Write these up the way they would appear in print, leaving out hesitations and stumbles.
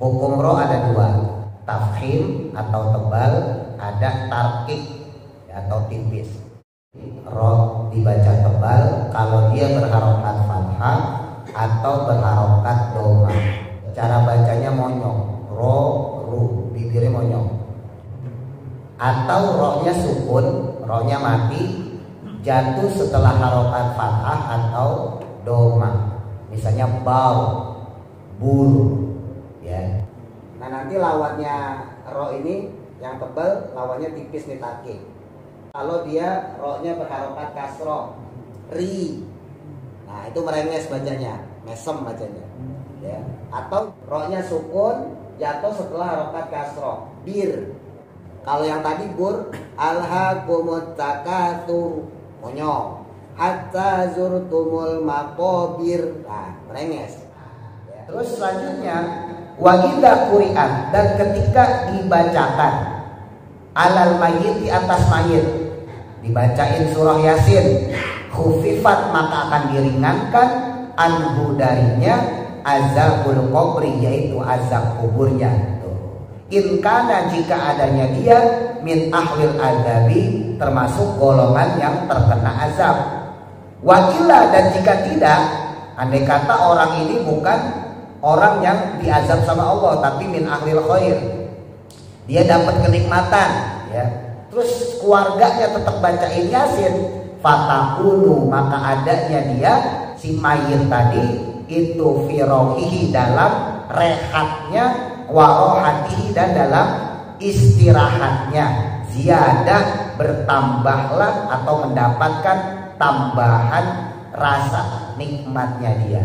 Hukum ro ada dua, tafkhim atau tebal, ada tarkik atau tipis. Ro dibaca tebal kalau dia berharokat fathah atau berharokat doma. Cara bacanya monyong, ro ru, bibirnya monyong. Atau rohnya sukun, rohnya mati, jatuh setelah harokat fathah atau doma. Misalnya bau, bur, ya. Nah nanti lawannya ro ini yang tebal, lawannya tipis nih tarkik. Kalau dia rohnya berharokat kasroh, ri, nah itu merenges bacanya, mesem bacanya, ya. Atau rohnya sukun, jatuh setelah harokat kasroh, bir. Kalau yang tadi bur, alhaqumut takatsur, monyong, hatta zurtumul maqabir, nah merenges. Ya. Terus selanjutnya wa idza quri'at, dan ketika dibacakan alal mayyit, di atas mayit, dibacain surah Yasin, khufifat maka akan diringankan anhu darinya azabul qabri, yaitu azab kuburnya. In kana, jika adanya dia min ahlil azabi, termasuk golongan yang terkena azab. Wa illa, dan jika tidak, andai kata orang ini bukan orang yang diazab sama Allah, tapi min ahlil khair, dia dapat kenikmatan, ya. Terus keluarganya tetap bacain Yasin, fatakunu, maka adanya dia si mayit tadi itu firohihi, dalam rehatnya, warohatihi, dan dalam istirahatnya, ziyadah, bertambahlah atau mendapatkan tambahan rasa nikmatnya dia.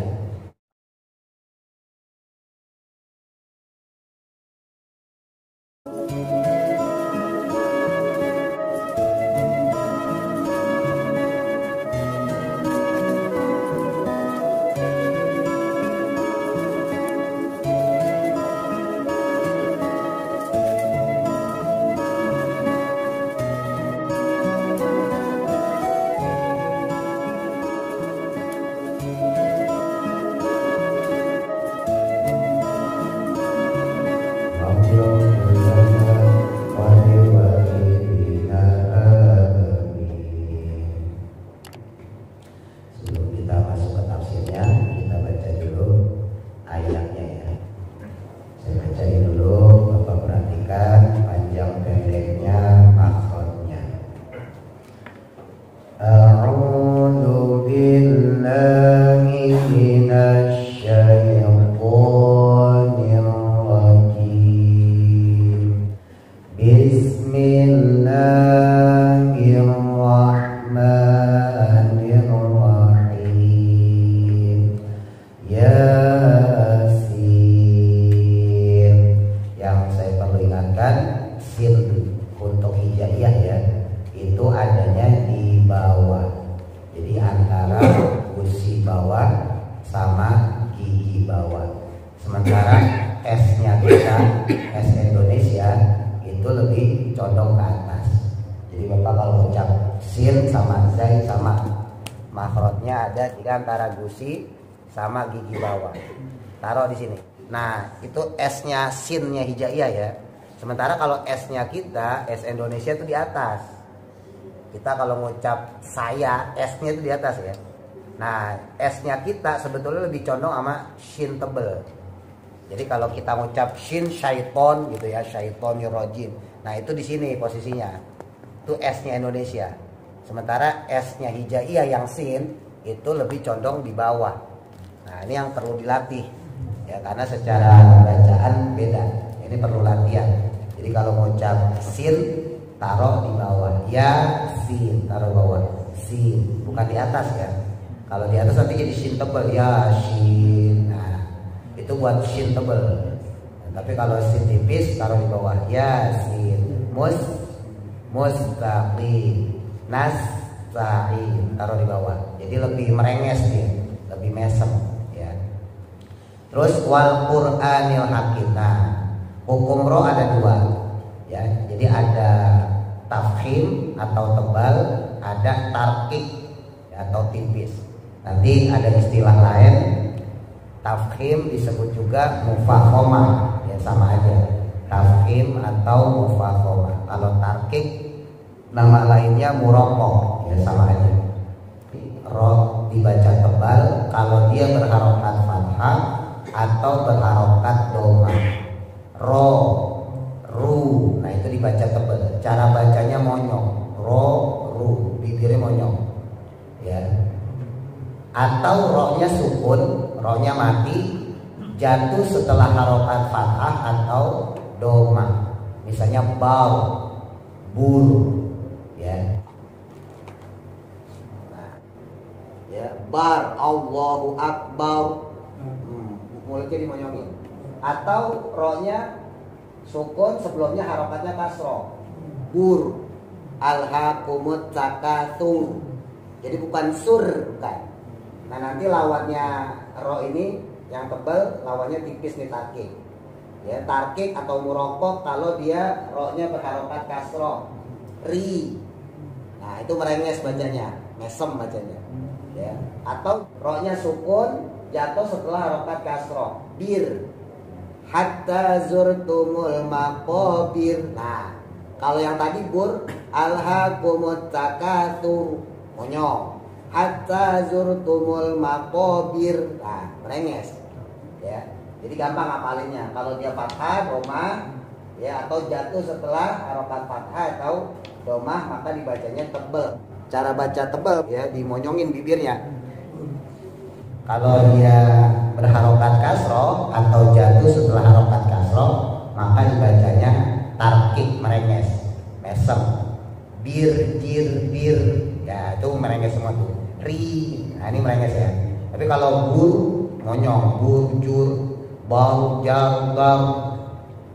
Sementara S-nya kita, S Indonesia, itu lebih condong ke atas. Jadi Bapak kalau ucap sin sama zai sama, makhrajnya ada di antara gusi sama gigi bawah. Taruh di sini. Nah, itu S-nya sin-nya hijaiyah ya. Sementara kalau S-nya kita, S Indonesia itu di atas. Kita kalau mengucap saya, S-nya itu di atas ya. Nah, S-nya kita sebetulnya lebih condong sama shin tebel. Jadi kalau kita mengucap shin syaiton gitu ya, syaitonir rajim. Nah, itu di sini posisinya. Itu S-nya Indonesia. Sementara S-nya hijaiyah yang sin itu lebih condong di bawah. Nah, ini yang perlu dilatih. Ya, karena secara bacaan beda. Ini perlu latihan. Jadi kalau mengucap sin taruh di bawah. Ya, sin taruh bawah. Sin, bukan di atas ya. Kalau di atas nanti jadi shin tebel, ya shin. Nah, itu buat shin tebel. Nah, tapi kalau shin tipis taruh di bawah. Ya shin. Mustaqim. Nasta'in taruh di bawah. Jadi lebih merenges dia, lebih mesem ya. Terus wal Qur'anil hakim. Nah, hukum ro ada dua ya. Jadi ada tafkhim atau tebal, ada tarkik atau tipis. Nanti ada istilah lain, tafkhim disebut juga mufakhomah ya, sama aja, tafkhim atau mufakhamah. Kalau tarkik nama lainnya muraqqaq, ya sama aja. Ro dibaca tebal kalau dia berharokat fathah atau berharokat doma. Ro, ru, nah itu dibaca tebal. Cara bacanya monyong, ro, ru, bibirnya monyong, ya. Atau rohnya sukun, rohnya mati, jatuh setelah harokat fathah atau doma. Misalnya bau, bur, ya. Ya, bar, Allahu Akbar, mulutnya dimonyongin. Atau rohnya sukun, sebelumnya harokatnya kasroh, bur, alhaqumut takatsur. Jadi bukan sur, bukan. Nah nanti lawannya roh ini yang tebal, lawannya tipis nih tarkik. Ya, tarkik atau muraqqaq kalau dia rohnya berharokat kasroh, ri. Nah itu merenges bacanya, mesem bacanya. Ya. Atau rohnya sukun jatuh setelah harokat kasroh, bir, hatta zurtumul maqabir. Nah kalau yang tadi bur, alhaqumut takatsur, monyong, hatta zurtumul maqabir. Nah merenges, ya. Jadi gampang ngapalinnya. Kalau dia fathah doma, ya, atau jatuh setelah harokat fathah atau domah, maka dibacanya tebel. Cara baca tebal, ya, dimonyongin bibirnya. Kalau dia berharokat kasroh atau jatuh setelah harokat kasroh, maka dibacanya tarkik, merenges, mesem, bir, jir, bir, ya itu merenges semua tuh. Ri, nah ini merenges ya. Tapi kalau bur, monyong, bur, jur, bau, jal, gam.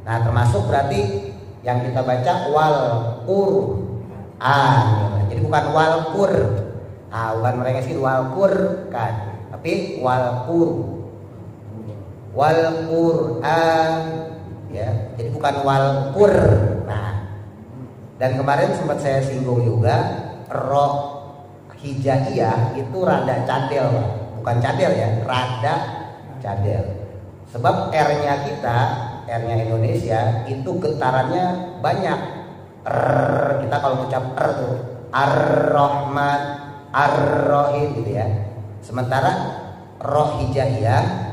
Nah termasuk berarti yang kita baca wal, ur, an. Jadi bukan walkur, bukan merengesin walkur kan, tapi walkur, walquran, ya. Jadi bukan walkur. Nah, dan kemarin sempat saya singgung juga, roh hijaiyah itu rada cadel, bukan cadel ya, rada cadel. Sebab R-nya kita, R-nya Indonesia itu getarannya banyak. Kita kalau mengucap R tuh Ar-Rahman, Ar-Rahim gitu ya. Sementara roh hijaiyah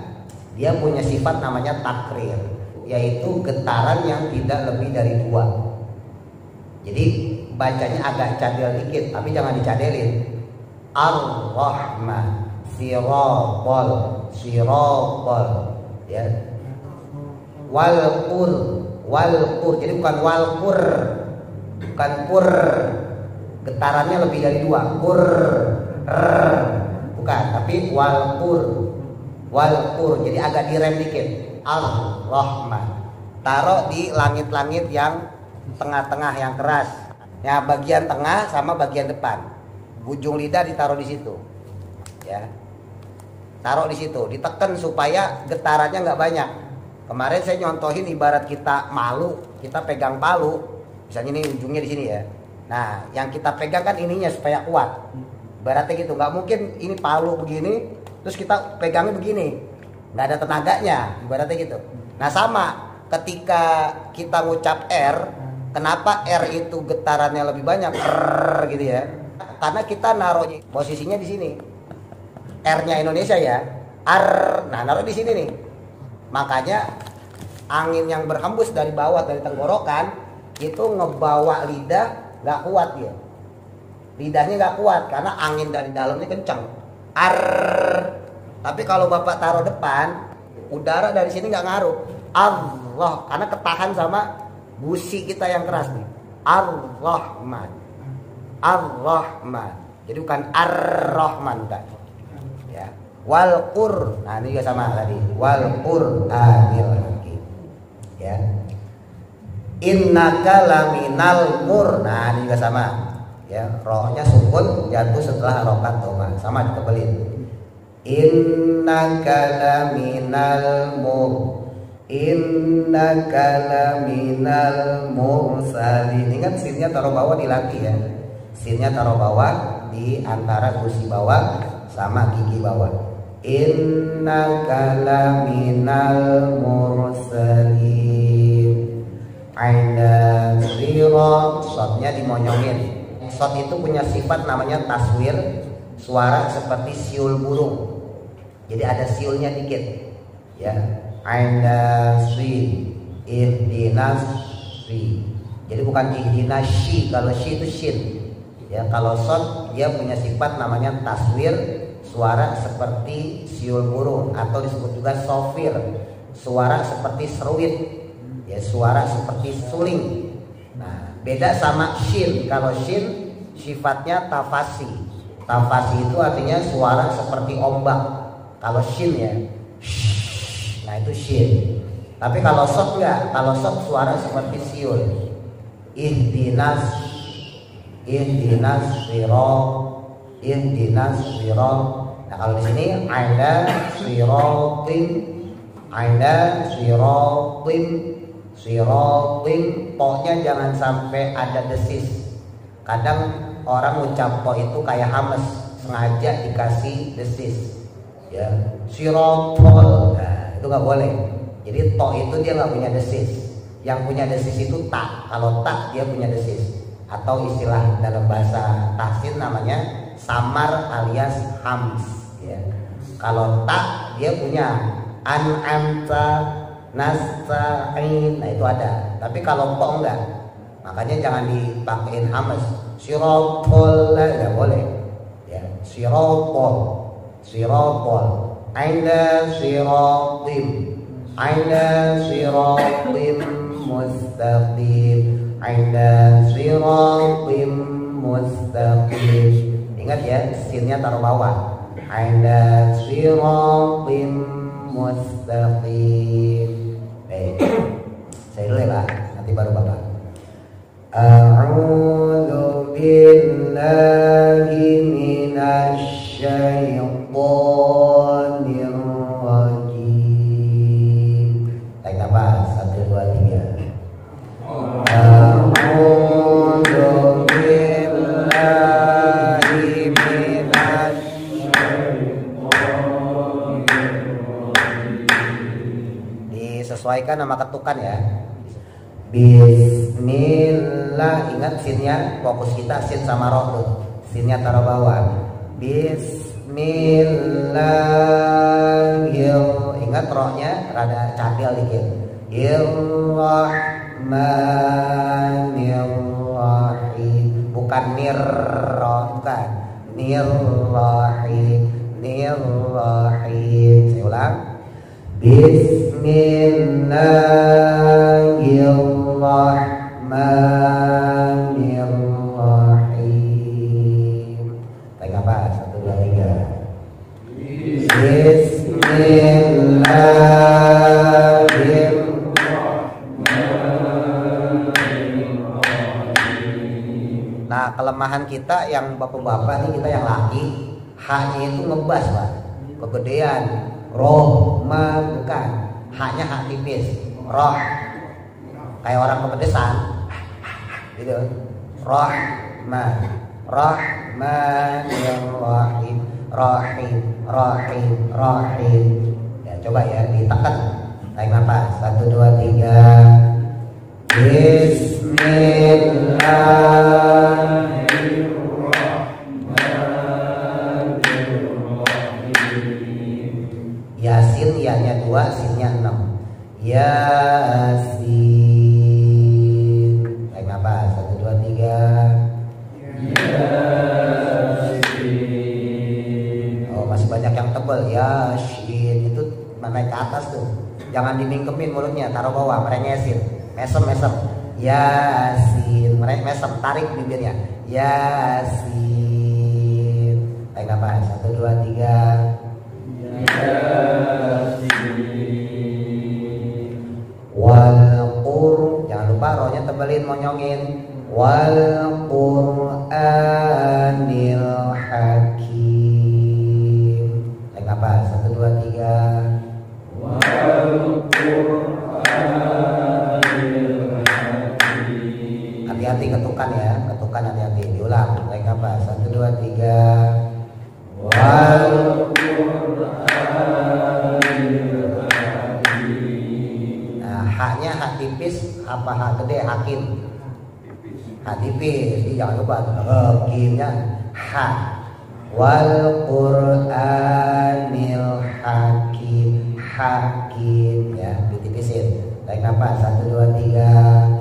dia punya sifat namanya takrir, yaitu getaran yang tidak lebih dari 2. Jadi bacanya agak cadel dikit, tapi jangan dicadelin. Ar-Rahman, Sirotol, Sirotol, ya. Walqur, Walqur. Jadi bukan walqur, bukan pur. Getarannya lebih dari 2, pur, bukan, tapi walqur, walqur. Jadi agak direm dikit. Ar-Rahman. Taruh di langit-langit yang tengah-tengah yang keras. Ya, bagian tengah sama bagian depan. Ujung lidah ditaruh di situ. Ya. Taruh di situ, ditekan supaya getarannya nggak banyak. Kemarin saya nyontohin ibarat kita malu, kita pegang palu. Misalnya ini ujungnya di sini ya. Nah, yang kita pegang kan ininya supaya kuat. Ibaratnya gitu, nggak mungkin ini palu begini, terus kita pegangnya begini, nggak ada tenaganya, ibaratnya gitu. Nah sama, ketika kita ngucap R, kenapa R itu getarannya lebih banyak, R gitu ya? Karena kita naruh posisinya di sini. R-nya Indonesia ya, R, nah naruh di sini nih. Makanya angin yang berhembus dari bawah dari tenggorokan itu ngebawa lidah. Nggak kuat dia, lidahnya nggak kuat karena angin dari dalamnya kencang. Ar, tapi kalau bapak taruh depan, udara dari sini nggak ngaruh. Allah, karena ketahan sama busi kita yang keras nih. Ar-Rahman, Ar-Rahman. Jadi bukan Ar-Rahman kan? Ya. Walqur, nah ini juga sama tadi. Walqur'anil hakim. Ya. Innaka laminal mur. Nah ini juga sama ya, rohnya sukun jatuh setelah harokat doma, sama ditebelin. Innaka laminal mur, innaka laminal mursalin. Ini kan sinnya taruh bawah di laki ya, sinnya taruh bawah di antara gusi bawah sama gigi bawah. Innaka laminal mursalin. sodnya dimonyongin. Sod itu punya sifat namanya taswir, suara seperti siul burung. Jadi ada siulnya dikit. Ya, ainasri, ihdinasri. Jadi bukan ihdinasyi, kalau syi itu shin. Ya, kalau sod dia punya sifat namanya taswir, suara seperti siul burung atau disebut juga sofir, suara seperti seruit. Ya, suara seperti suling. Nah, beda sama shin. Kalau shin sifatnya tafasi. Tafasi itu artinya suara seperti ombak. Kalau shin ya, nah itu shin. Tapi kalau sod enggak. Kalau sod suara seperti siul. Ihdinas siro. Nah kalau di sini ada sirotim, poknya jangan sampai ada desis. Kadang orang ucap po itu kayak hames, sengaja dikasih desis. Ya, sirotol, nah itu nggak boleh. Jadi to itu dia nggak punya desis. Yang punya desis itu tak. Kalau tak dia punya desis. Atau istilah dalam bahasa tahsin namanya samar alias hams. Ya. Kalau tak dia punya an'amta, nasta'in, nah itu ada. Tapi kalau po enggak. Makanya jangan dipakein hamas. Sirotol nggak boleh. Ya, sirotol. Aina siratim mustaqim. Ingat ya, sinnya taruh bawah. Aina siratim mustaqim. Saya dulu ya Pak, nanti baru Bapak. A'udzu billahi minasy syaithanir rajim. Tarik nafas 1 2 3. A'udzu billahi minasy syaithanir rajim. Disesuaikan sama ketukan ya. Bismillah, ingat sinnya, fokus kita sin sama roh tuh. Sinnya taruh bawah. Bismillahirrahmanirrahim. Ingat rohnya rada cadel dikit. Irrahmanirrahim. Bukan nirroh, bukan. Nirrahim. Saya ulang. Bismillahirrahmanirrahim. Tarik nafas 1 2 3. Bismillahirrahmanirrahim. Nah, kelemahan kita yang bapak-bapak nih, kita yang laki, haknya itu ngebas Pak, kegedean. Rohman bukan, haknya hak tipis. Roh kayak orang kepedesan gitu. Rahmanirrahim. Rahim. Ya coba ya ditekan. Tarik nafas 1 2 3. Bismillahirrahmanirrahim. Yasin, ya-nya 2, sin-nya 6. Yasin. Tarik nafas 1 2 3. Yasin. Oh, masih banyak yang tebal. Yasin itu naik ke atas tuh. Jangan dimingkemin mulutnya, taruh bawah, merengesin. Mesem. Yasin, mesem, tarik bibirnya. Yasin. Tarik nafas 1 2 3. Wal-qur, jangan lupa rohnya tebelin, monyongin. Wal Qur'anil Hakim. Tarik nafas 1 2 3. Wal Qur'anil Hakim. Hati-hati ketukan ya, ketukan hati-hati. Diulang, tarik nafas 1 2 3. Wal haknya hak tipis apa hak gede? Hakim. tipis, jadi jangan lupa kimnya ha. Wal Qur'anil hakim, hakim ya, ditipisin. Tarik nafas 1 2 3.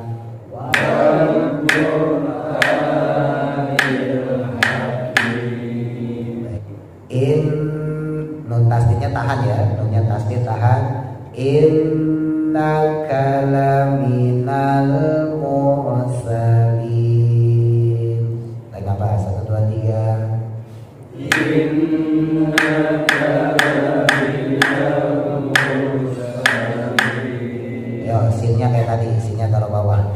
Wal Qur'anil hakim. Nun tasdidnya tahan ya, nunnya tasdid tahan. Innaka laminal mursalin. Tarik nafas 1 2 3. Yo, sinnya kayak tadi, sinnya taruh bawah.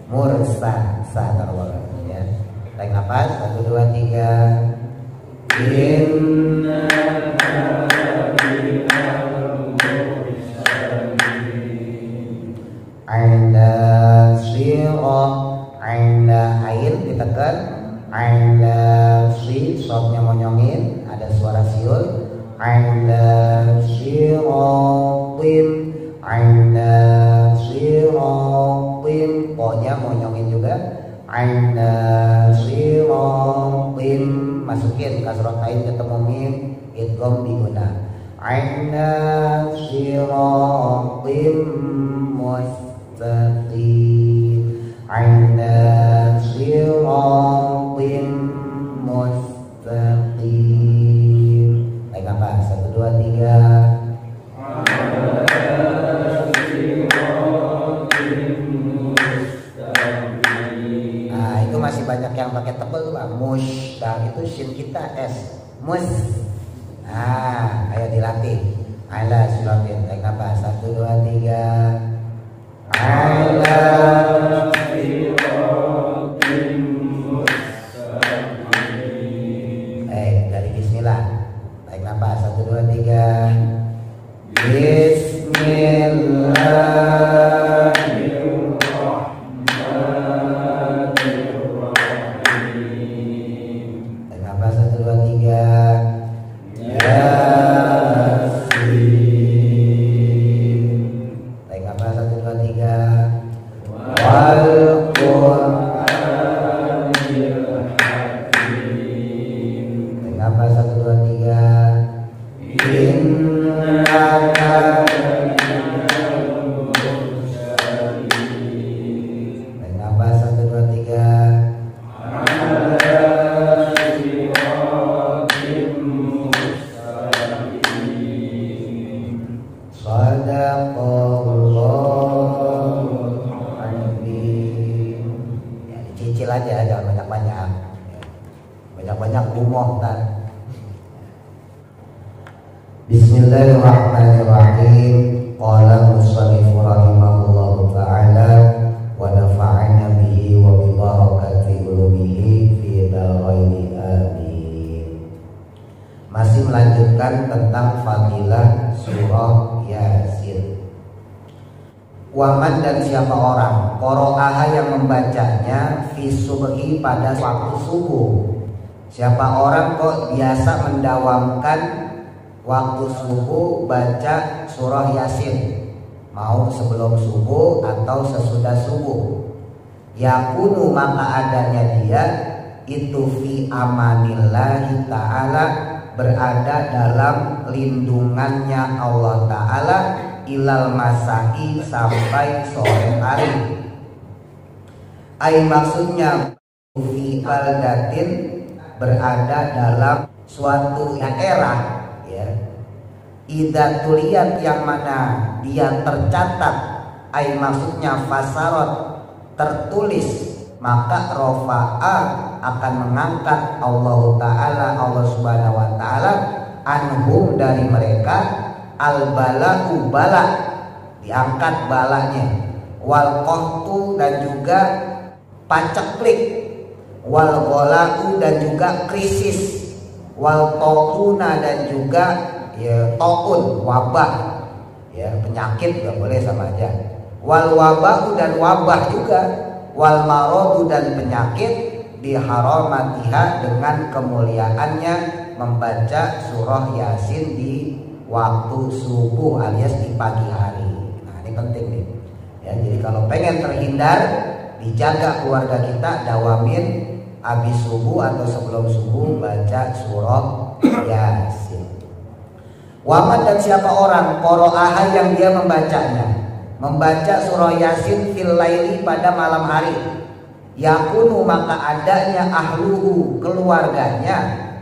Mursa, sa taruh bawah ya. Tarik nafas 1 2 3. Ainda sirah, ainda ain ditekan, ainda si sopnya monyongin, ada suara siul. Ainda siratim, ainda siratim, pokoknya monyongin juga. Ainda siratim, masukin kasrotain ketemu mim, idgham diguna. Ainda siratim mustaqim, ainda siratim mustaqim. Baik apa? 1 2 3. Nah itu masih banyak yang pakai tebel lah. Mush, itu shin kita s. Mus. Nah ayo dilatih. Ala siratin. Baik apa? 1 2 3. Ala siratin mustaqim. Dari bismillah. Baik nafas 1 2 3. Bismillahirrahmanirrahim. Baik nafas 1 2 3. Yasin. Baik nafas 1 2 3. Wal Qur'anil hakim. Baik nafas 1 2 3. Innaka baik nafas 1 2 3. Shadaqallahul azim. Ya, dicicil aja, jangan banyak-banyak. Banyak-banyak gumoh kan. Bismillahirrahmanirrahim. Qala musannif rahimahullahu ta'ala wa nafa'ana bihi wa bi barakati ulumihi fi dharaini amin. Masih melanjutkan tentang fadilah surah Yasin. Waman, dan siapa orang qoro'aha yang membacanya fi subhi pada waktu subuh. Siapa orang kok biasa mendawamkan waktu subuh baca surah Yasin, mau sebelum subuh atau sesudah subuh. Yakunu, maka adanya dia itu fi amanillahi ta'ala, berada dalam lindungannya Allah Ta'ala, ilal masai, sampai sore hari. Ai maksudnya fi baldatin, berada dalam suatu daerah ya. Idza tuliyat, yang mana dia tercatat, ai maksudnya fasarot, tertulis, maka rofa'a, akan mengangkat Allah Ta'ala, Allah Subhanahu wa Ta'ala, anhum, dari mereka, al-bala'u, bala, diangkat balanya, wal qahtu, dan juga paceklik, wal ghala'u, dan juga krisis, wal tauna, dan juga ya taun, wabah ya, penyakit gak boleh sama aja, wal waba'u, dan wabah juga, wal maradu, dan penyakit, biharamatiha, dengan kemuliaannya membaca surah Yasin di waktu subuh alias di pagi hari. Nah ini penting nih ya, jadi kalau pengen terhindar dijaga keluarga kita, dawamin habis subuh atau sebelum subuh baca surah Yasin. Waman dan siapa orang qoro'aha yang dia membacanya, membaca surah Yasin fil laili pada malam hari, yakunu maka adanya ahluhu keluarganya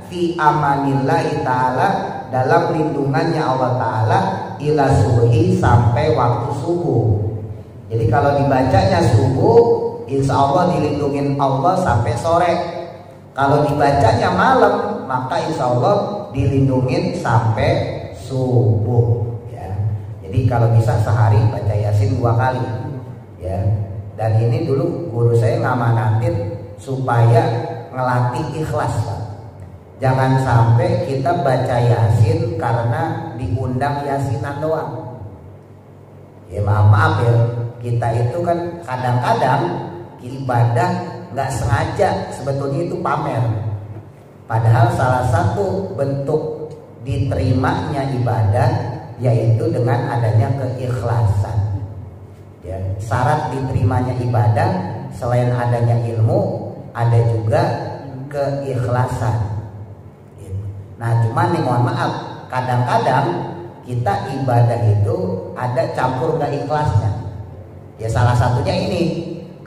fi amanillahi ta'ala dalam lindungannya Allah Ta'ala ila subuhi sampai waktu subuh. Jadi kalau dibacanya subuh, insya Allah dilindungin Allah sampai sore. Kalau dibacanya malam, maka insya Allah dilindungin sampai subuh. Ya. Jadi kalau bisa sehari baca Yasin 2 kali. Ya. Dan ini dulu guru saya ngamanatin supaya ngelatih ikhlas, Pak. Jangan sampai kita baca Yasin karena diundang Yasinan doang. Ya maaf ya, kita itu kan kadang-kadang ibadah nggak sengaja sebetulnya itu pamer. Padahal salah satu bentuk diterimanya ibadah yaitu dengan adanya keikhlasan. Ya, syarat diterimanya ibadah selain adanya ilmu, ada juga keikhlasan. Nah cuman nih mohon maaf, kadang-kadang kita ibadah itu ada campur gak ikhlasnya. Ya salah satunya ini,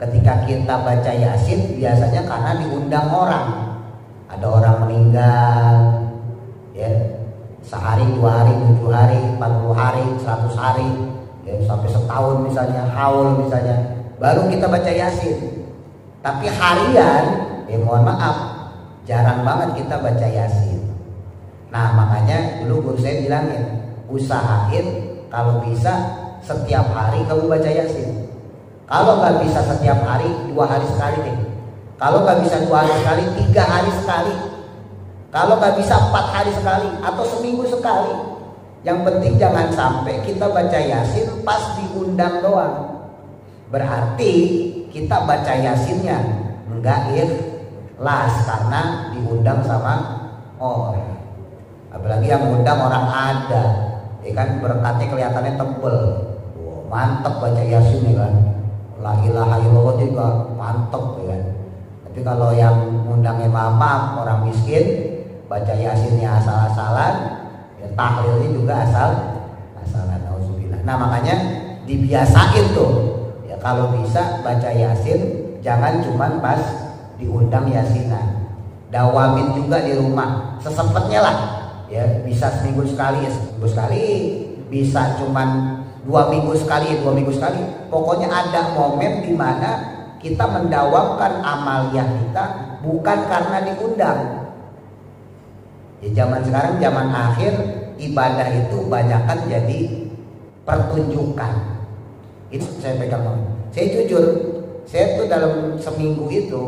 ketika kita baca Yasin biasanya karena diundang orang. Ada orang meninggal, ya sehari, 2 hari, 7 hari, 40 hari, 100 hari, ya sampai setahun misalnya, haul misalnya, baru kita baca Yasin. Tapi harian, ya mohon maaf, jarang banget kita baca Yasin. Nah makanya dulu guru saya bilangin, usahain kalau bisa setiap hari kamu baca Yasin. Kalau nggak bisa setiap hari, 2 hari sekali deh. Kalau nggak bisa 2 hari sekali, 3 hari sekali. Kalau nggak bisa 4 hari sekali atau seminggu sekali. Yang penting jangan sampai kita baca Yasin pas diundang doang. Berarti kita baca Yasinnya nggak ikhlas karena diundang sama orang. Apalagi yang ngundang orang ada, ya kan berkatnya kelihatannya tebel. Wow, mantep baca Yasin ya kan. La ilaha illallah juga mantep ya kan. Tapi kalau yang ngundangnya maaf orang miskin, baca Yasinnya asal-asalan, ya tahlilnya juga asal-asalan. Nauzubillah. Nah makanya dibiasain tuh, ya kalau bisa baca Yasin jangan cuman pas diundang Yasinan. Dawamin juga di rumah, sesempatnya lah. Ya bisa seminggu sekali ya seminggu sekali, bisa cuman 2 minggu sekali 2 minggu sekali. Pokoknya ada momen di mana kita mendawamkan amaliyah kita bukan karena diundang. Ya zaman sekarang zaman akhir ibadah itu banyakkan jadi pertunjukan. Itu saya pegang banget. Saya jujur, saya tuh dalam seminggu itu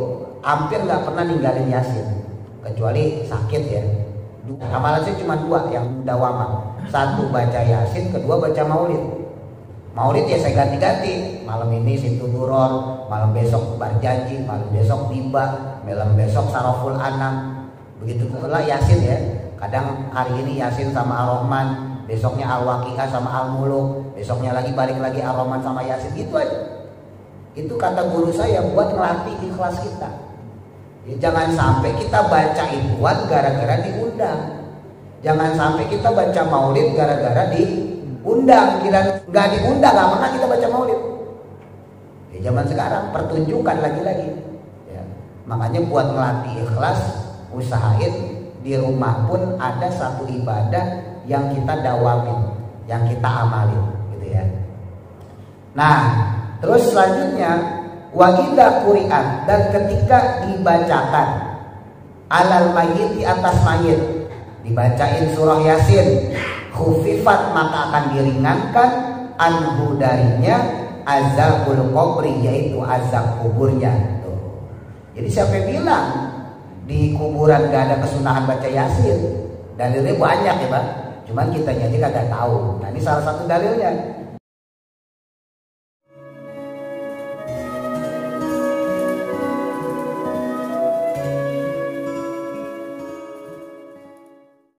hampir nggak pernah ninggalin Yasin kecuali sakit ya. Amalan saya cuma 2 yang dawamah. 1 baca Yasin, 2 baca Maulid. Maulid ya saya ganti-ganti. Malam ini Sintuduron, malam besok Barjanji, malam besok Tiba, malam besok Saroful Anam. Begitu pula Yasin ya. Kadang hari ini Yasin sama Ar-Rahman, besoknya Al-Waqi'ah sama Al-Muluk, besoknya lagi balik lagi Ar-Rahman sama Yasin. Gitu aja. Itu kata guru saya buat ngelatih ikhlas kita. Ya, jangan sampai kita baca ikhwan gara-gara diundang. Jangan sampai kita baca Maulid gara-gara diundang. Kira nggak diundang nggak pernah kita baca Maulid. Ya, zaman sekarang pertunjukan lagi-lagi. Ya, makanya buat ngelatih ikhlas, usahain di rumah pun ada satu ibadah yang kita dawamin, yang kita amalin, gitu ya. Nah, terus selanjutnya wa idza quri'at, dan ketika dibacakan alal mayyit, di atas mayit, dibacain surah Yasin, khufifat maka akan diringankan anhu darinya azabul qabri, yaitu azab kuburnya. Tuh. Jadi siapa yang bilang di kuburan gak ada kesunahan baca Yasin? Dalilnya banyak ya Pak, cuman kita aja kagak tahu. Nah ini salah satu dalilnya.